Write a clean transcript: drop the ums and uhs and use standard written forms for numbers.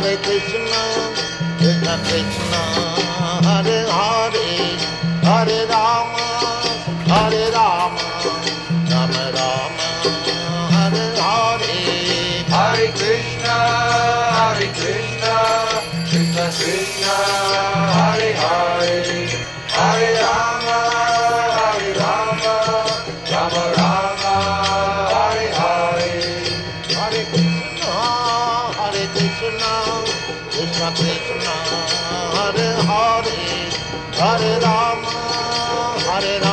Hare Krishna, Krishna Krishna, Hare Hare, Hare Rama, Hare Rama, Rama Rama, Hare Hare. Hare Krishna, Krishna Krishna, Hare Hare, Hare Rama, Rama Rama, Hare Hare. Hare Krishna, Krishna Krishna, Hare Hare, Hare Rama, Hare Rama.